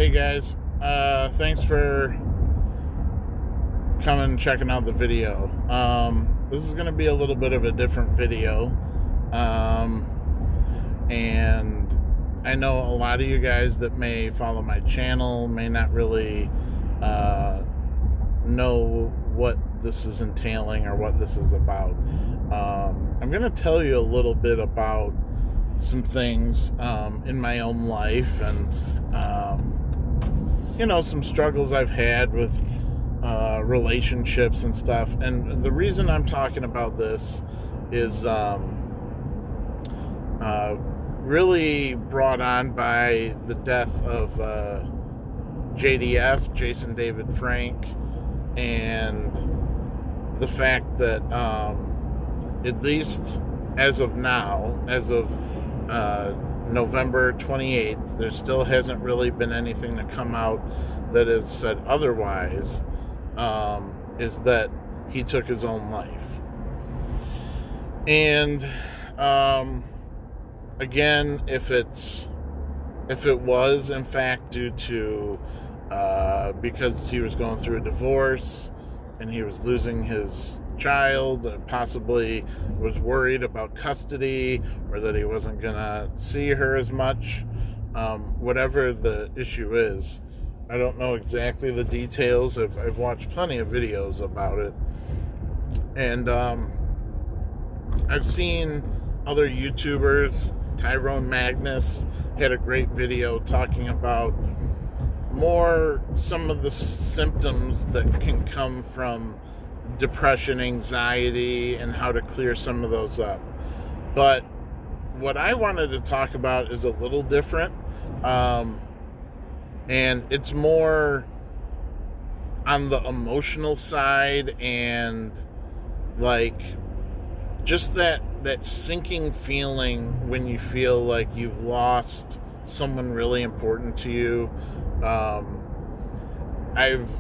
Hey guys, thanks for coming and checking out the video. This is going to be a little bit of a different video, and I know a lot of you guys that may follow my channel may not really know what this is entailing or what this is about. I'm going to tell you a little bit about some things in my own life and some struggles I've had with relationships and stuff. And the reason I'm talking about this is really brought on by the death of JDF, Jason David Frank, and the fact that at least as of now, as of November 28th, there still hasn't really been anything to come out that has said otherwise, is that he took his own life. And again, if it was in fact due to because he was going through a divorce and he was losing his child, possibly was worried about custody, or that he wasn't gonna see her as much, whatever the issue is, I don't know exactly the details. I've watched plenty of videos about it, and I've seen other YouTubers. Tyrone Magnus had a great video talking about some of the symptoms that can come from depression, anxiety, and how to clear some of those up. But what I wanted to talk about is a little different, and it's more on the emotional side, and like just that sinking feeling when you feel like you've lost someone really important to you. I've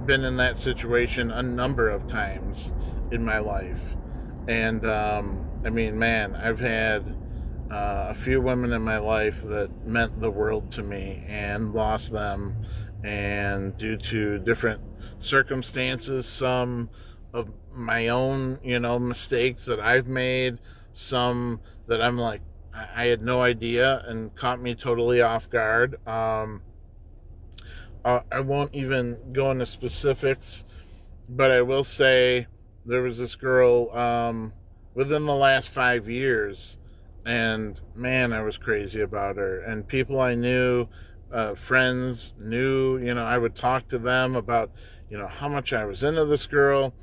been in that situation a number of times in my life, and I've had a few women in my life that meant the world to me, and lost them, and due to different circumstances, some of my own mistakes that I've made, some that I'm like I had no idea and caught me totally off guard. I won't even go into specifics, but I will say there was this girl within the last 5 years, and man, I was crazy about her. And people I knew, friends knew, I would talk to them about, how much I was into this girl,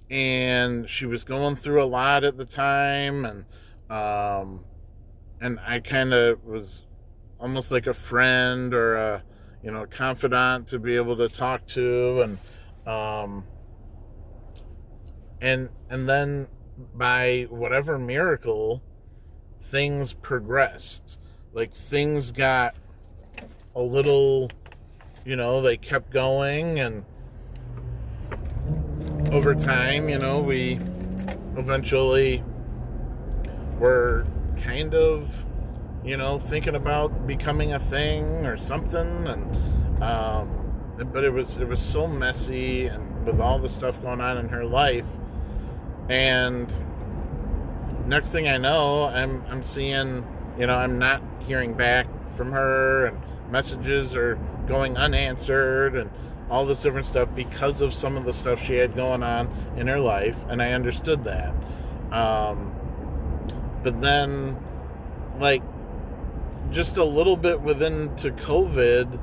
and she was going through a lot at the time, and I kind of was almost like a friend or a confidant to be able to talk to, and then by whatever miracle, things progressed. Like, things got a little, they kept going, and over time, we eventually were kind of thinking about becoming a thing or something, and but it was so messy, and with all the stuff going on in her life, and next thing I know, I'm seeing, I'm not hearing back from her, and messages are going unanswered, and all this different stuff because of some of the stuff she had going on in her life, and I understood that. But then, like, just a little bit to COVID,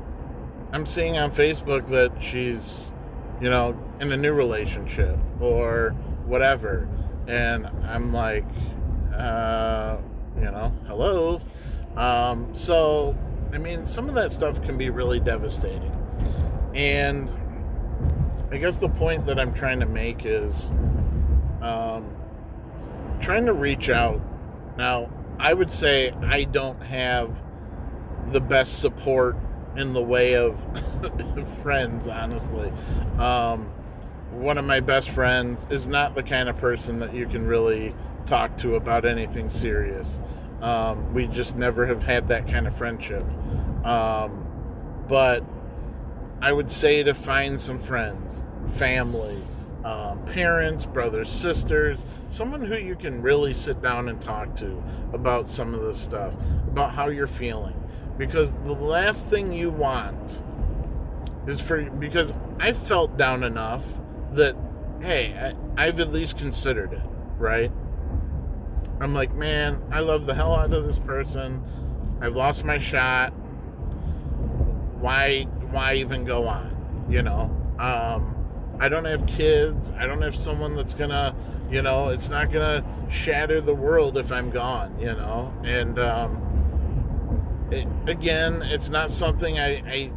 I'm seeing on Facebook that she's, in a new relationship or whatever. And I'm like, hello. So, some of that stuff can be really devastating. And I guess the point that I'm trying to make is trying to reach out. Now, I would say I don't have the best support in the way of friends, honestly. One of my best friends is not the kind of person that you can really talk to about anything serious. We just never have had that kind of friendship. But I would say to find some friends, family, parents, brothers, sisters, someone who you can really sit down and talk to about some of this stuff, about how you're feeling. Because the last thing you want is because I felt down enough that, hey, I've at least considered it, right? I'm like, man, I love the hell out of this person. I've lost my shot. Why even go on? I don't have kids. I don't have someone that's gonna, it's not gonna shatter the world if I'm gone, And again, it's not something I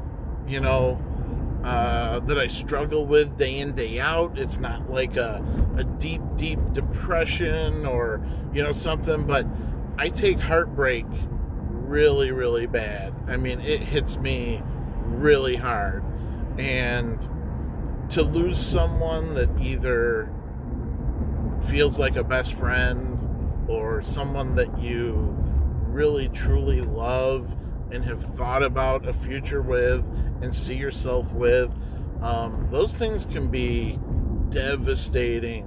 that I struggle with day in, day out. It's not like a deep depression or, something, but I take heartbreak really, really bad. I mean, it hits me really hard. And to lose someone that either feels like a best friend or someone that you really, truly love and have thought about a future with and see yourself with, those things can be devastating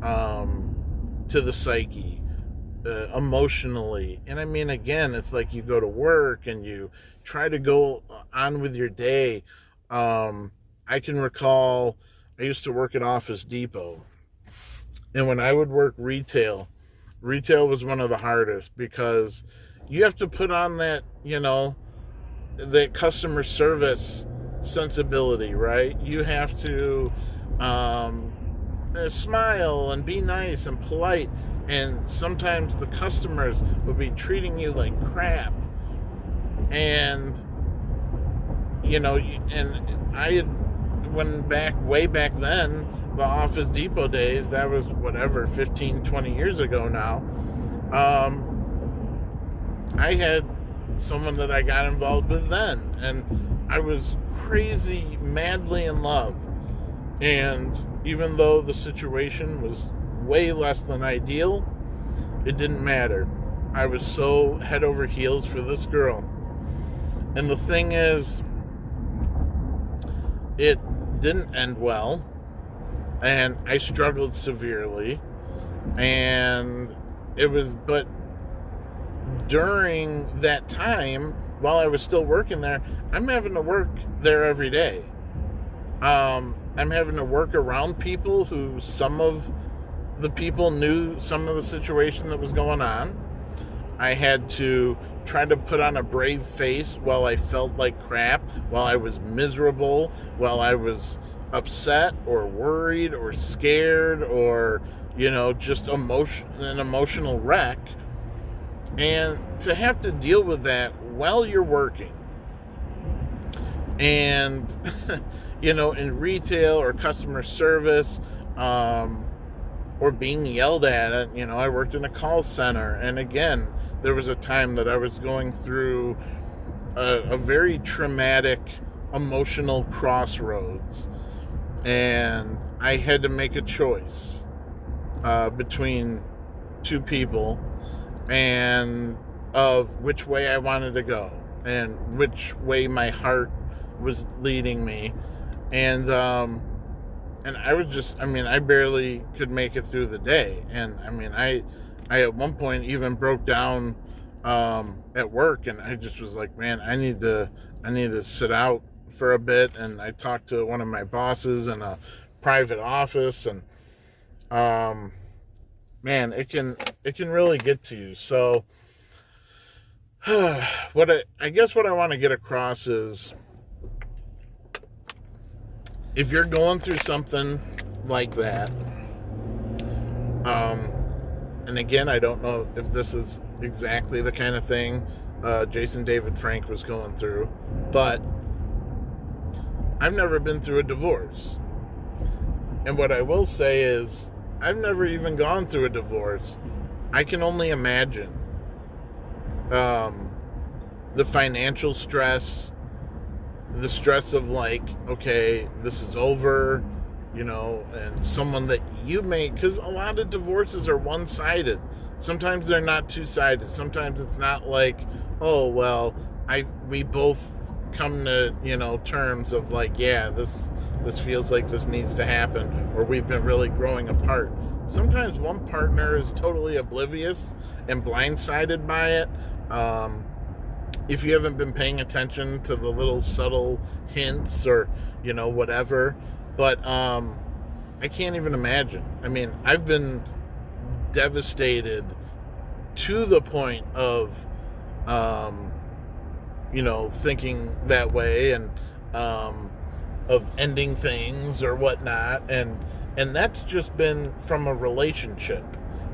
to the psyche, emotionally. And I mean, again, it's like you go to work and you try to go on with your day. I can recall I used to work at Office Depot, and when I would work retail was one of the hardest because you have to put on that, that customer service sensibility, right? You have to smile and be nice and polite, and sometimes the customers will be treating you like crap. And and I had way back then, the Office Depot days, that was 15, 20 years ago now. I had someone that I got involved with then, and I was crazy, madly in love. And even though the situation was way less than ideal, it didn't matter. I was so head over heels for this girl. And the thing is, it didn't end well, and I struggled severely, but during that time, while I was still working there, I'm having to work there every day. I'm having to work around people who some of the people knew some of the situation that was going on. I had to try to put on a brave face while I felt like crap, while I was miserable, while I was upset or worried or scared or, just an emotional wreck. And to have to deal with that while you're working. And, in retail or customer service, or being yelled at, I worked in a call center. And again, there was a time that I was going through a very traumatic emotional crossroads. And I had to make a choice between two people and of which way I wanted to go and which way my heart was leading me. And I was I barely could make it through the day. And I at one point even broke down at work, and I just was like, man, I need to sit out for a bit. And I talked to one of my bosses in a private office, and man, it can really get to you. So what I want to get across is, if you're going through something like that, and again, I don't know if this is exactly the kind of thing Jason David Frank was going through, but I've never been through a divorce. And what I will say is, I've never even gone through a divorce. I can only imagine the financial stress, the stress of like, okay, this is over, and someone that you may, because a lot of divorces are one-sided. Sometimes they're not two-sided. Sometimes it's not like, oh, well, we both come to, terms of like, yeah, this feels like this needs to happen, or we've been really growing apart. Sometimes one partner is totally oblivious and blindsided by it. If you haven't been paying attention to the little subtle hints or, whatever. But I can't even imagine. I mean, I've been devastated to the point of, thinking that way, and of ending things or whatnot. And that's just been from a relationship.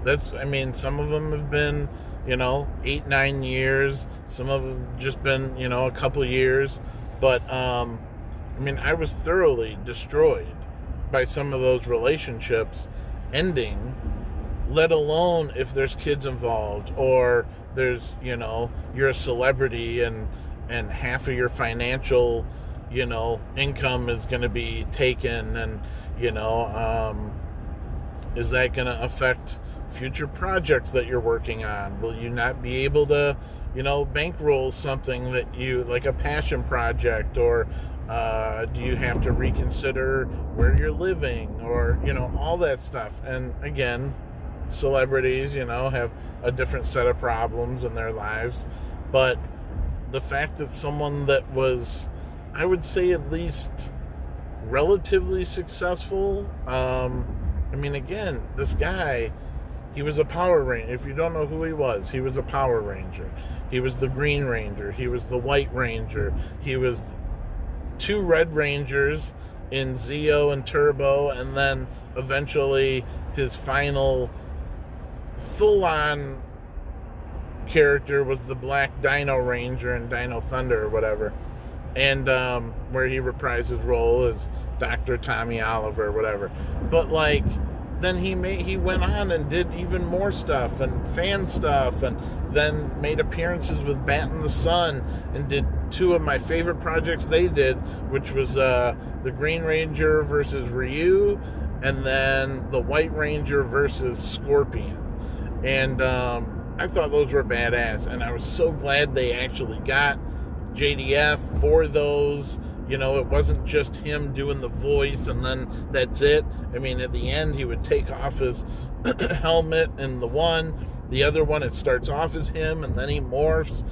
Some of them have been, 8-9 years. Some of them have just been, a couple years. But, I was thoroughly destroyed by some of those relationships ending, let alone if there's kids involved, or there's, you're a celebrity and half of your financial, income is going to be taken, and, is that going to affect future projects that you're working on? Will you not be able to, bankroll something that you, like a passion project, or do you have to reconsider where you're living, or, all that stuff? And again, celebrities, have a different set of problems in their lives. But the fact that someone that was, I would say, at least relatively successful, again, this guy, he was a Power Ranger. If you don't know who he was a Power Ranger. He was the Green Ranger. He was the White Ranger. He was 2 Red Rangers in Zeo and Turbo, and then eventually his final full-on character was the Black Dino Ranger in Dino Thunder or whatever, and where he reprised his role as Dr. Tommy Oliver or whatever. But like, then he went on and did even more stuff and fan stuff, and then made appearances with Bat in the Sun, and did 2 of my favorite projects they did, which was the Green Ranger versus Ryu, and then the White Ranger versus Scorpion. And I thought those were badass, and I was so glad they actually got JDF for those. It wasn't just him doing the voice and then that's it. At the end, he would take off his helmet in the one. The other one, it starts off as him, and then he morphs.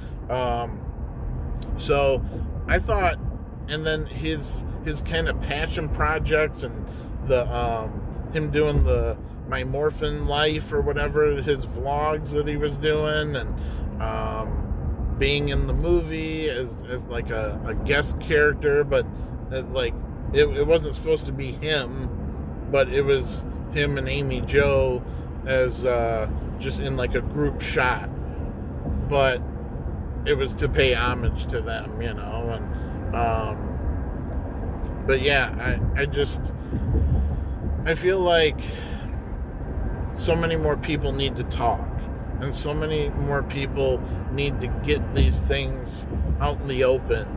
So I thought, and then his kind of passion projects, and the him doing the My Morphin Life or whatever, his vlogs that he was doing, and being in the movie as like a guest character, but it wasn't supposed to be him, but it was him and Amy Jo as just in like a group shot, but it was to pay homage to them, and but yeah, I feel like so many more people need to talk, and so many more people need to get these things out in the open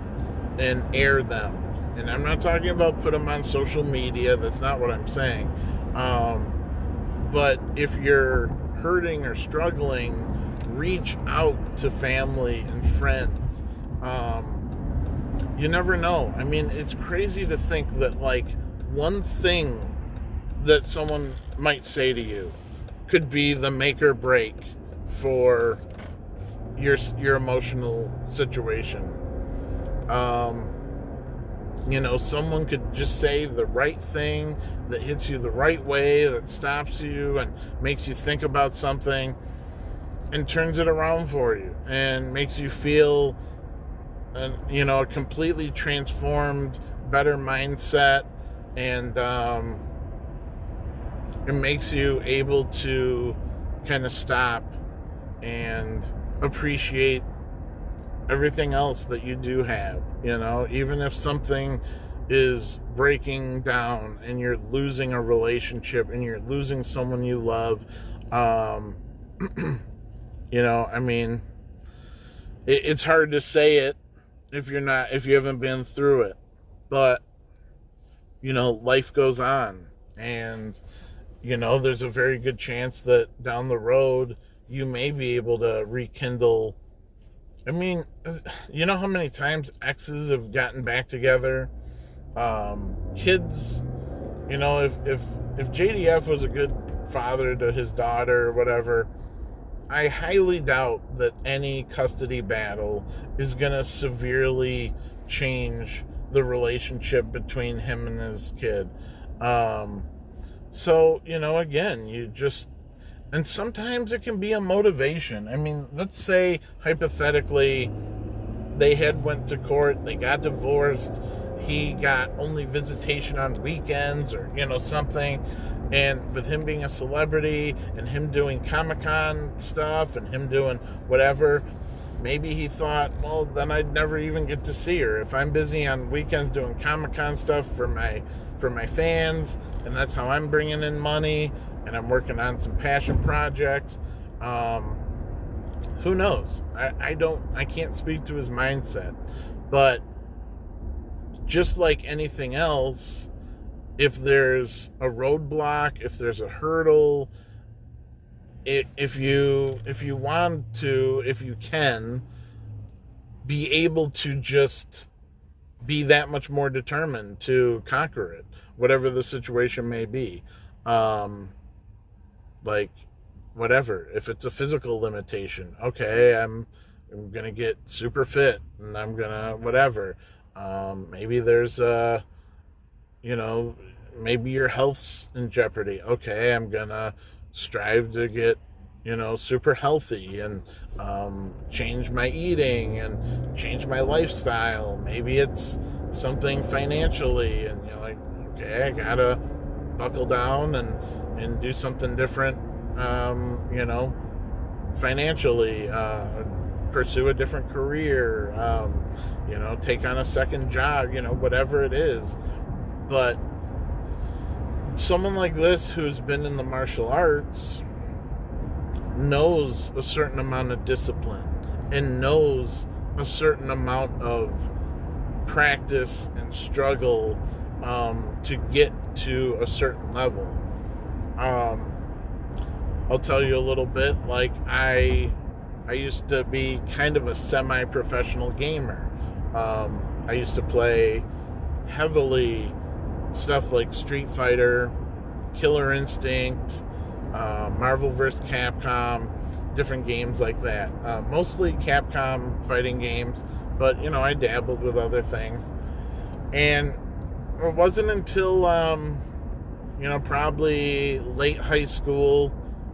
and air them. And I'm not talking about put them on social media. That's not what I'm saying. But if you're hurting or struggling, reach out to family and friends. You never know. It's crazy to think that like one thing that someone might say to you could be the make or break for your emotional situation. Someone could just say the right thing that hits you the right way, that stops you and makes you think about something and turns it around for you and makes you feel a completely transformed, better mindset, and it makes you able to kind of stop and appreciate everything else that you do have, even if something is breaking down and you're losing a relationship and you're losing someone you love. It's hard to say it if you haven't been through it, but life goes on, and there's a very good chance that down the road you may be able to rekindle I mean, you know how many times exes have gotten back together? Kids, if JDF was a good father to his daughter or whatever, I highly doubt that any custody battle is going to severely change the relationship between him and his kid. Um, so, again, and sometimes it can be a motivation. I mean, let's say hypothetically they had went to court, they got divorced, he got only visitation on weekends or something, and with him being a celebrity and him doing Comic-Con stuff and him doing whatever, maybe he thought, well, then I'd never even get to see her if I'm busy on weekends doing Comic-Con stuff for my fans, and that's how I'm bringing in money, and I'm working on some passion projects. Who knows? I can't speak to his mindset, but just like anything else, if there's a roadblock, if there's a hurdle, if you can be able to just be that much more determined to conquer it, whatever the situation may be. Like, whatever, if it's a physical limitation, okay, I'm gonna get super fit and I'm gonna whatever. Maybe there's maybe your health's in jeopardy. Okay, I'm gonna strive to get super healthy and change my eating and change my lifestyle. Maybe it's something financially, and you're like, okay, I gotta buckle down and do something different, financially, pursue a different career, take on a second job, whatever it is. But someone like this who's been in the martial arts knows a certain amount of discipline and knows a certain amount of practice and struggle to get to a certain level. I'll tell you a little bit. Like, I used to be kind of a semi-professional gamer. I used to play heavily stuff like Street Fighter, Killer Instinct, Marvel vs. Capcom, different games like that. Mostly Capcom fighting games, but I dabbled with other things. And it wasn't until probably late high school,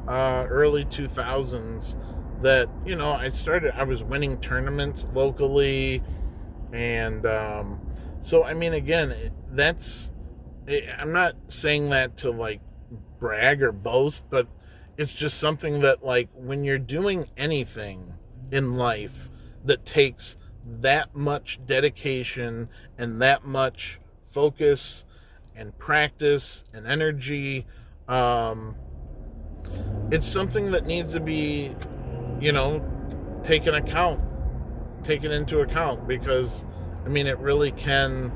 early 2000s that I was winning tournaments locally. And so I mean, again, I'm not saying that to like brag or boast, but it's just something that, like, when you're doing anything in life that takes that much dedication and that much focus and practice and energy, it's something that needs to be taken into account, because I mean, it really can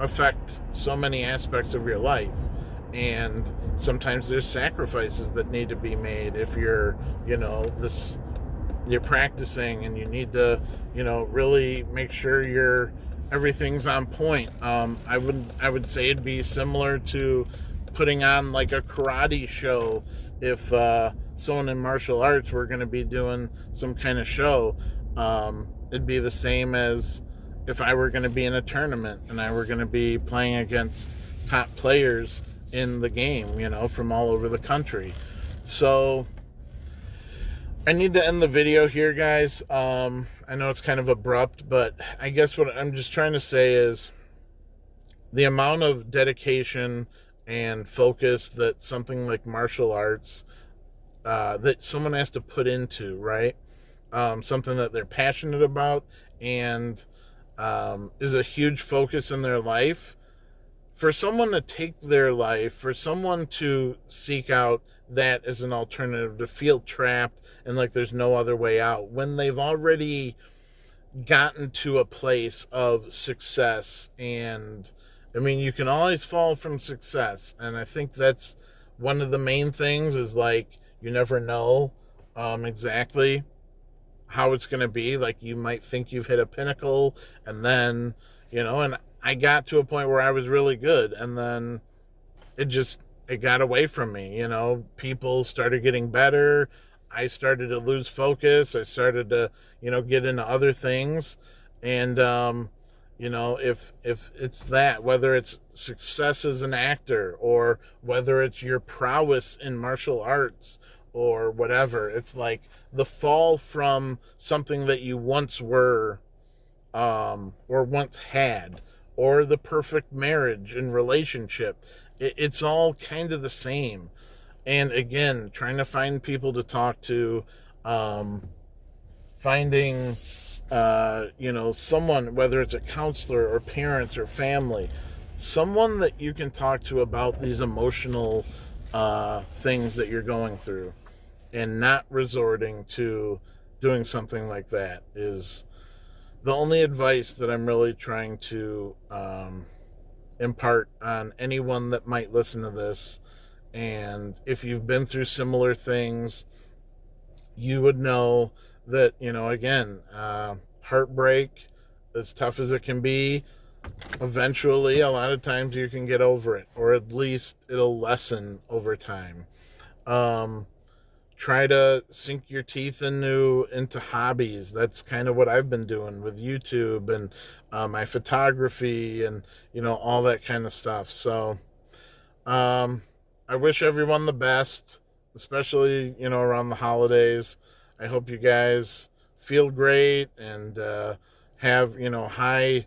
affect so many aspects of your life, and sometimes there's sacrifices that need to be made if you're you're practicing, and you need to really make sure everything's on point. I would say it'd be similar to putting on like a karate show. If someone in martial arts were going to be doing some kind of show, it'd be the same as if I were going to be in a tournament and I were going to be playing against top players in the game, from all over the country. So I need to end the video here, guys. I know it's kind of abrupt, but I guess what I'm just trying to say is the amount of dedication and focus that something like martial arts, that someone has to put into, right? Something that they're passionate about and is a huge focus in their life. For someone to take their life, for someone to seek out that as an alternative, to feel trapped and like there's no other way out, when they've already gotten to a place of success. And I mean, you can always fall from success, and I think that's one of the main things, is like, you never know exactly how it's going to be. Like, you might think you've hit a pinnacle, and then, and I got to a point where I was really good, and then it got away from me. People started getting better. I started to lose focus. I started to, get into other things. And, if it's that, whether it's success as an actor or whether it's your prowess in martial arts or whatever, it's like the fall from something that you once were, or once had, or the perfect marriage and relationship. It's all kind of the same. And again, trying to find people to talk to, finding, someone, whether it's a counselor or parents or family, someone that you can talk to about these emotional things that you're going through, and not resorting to doing something like that is the only advice that I'm really trying to impart on anyone that might listen to this. And if you've been through similar things, you would know that, again, heartbreak, as tough as it can be, eventually, a lot of times you can get over it, or at least it'll lessen over time. Try to sink your teeth into hobbies. That's kind of what I've been doing with YouTube and my photography and all that kind of stuff. So I wish everyone the best, especially around the holidays. I hope you guys feel great and have high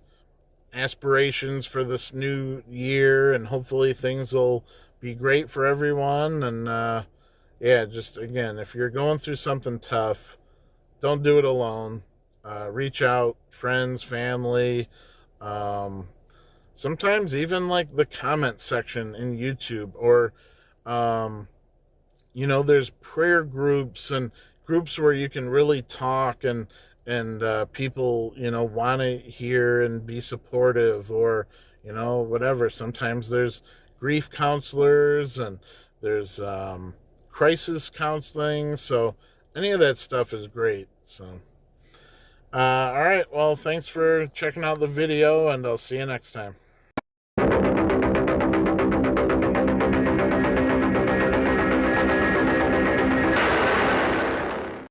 aspirations for this new year, and hopefully things will be great for everyone. And yeah, just again, if you're going through something tough, don't do it alone. Reach out, friends, family, sometimes even like the comment section in YouTube, or there's prayer groups and groups where you can really talk, and people want to hear and be supportive, or whatever. Sometimes there's grief counselors, and there's crisis counseling. So any of that stuff is great. So all right, well, thanks for checking out the video, and I'll see you next time.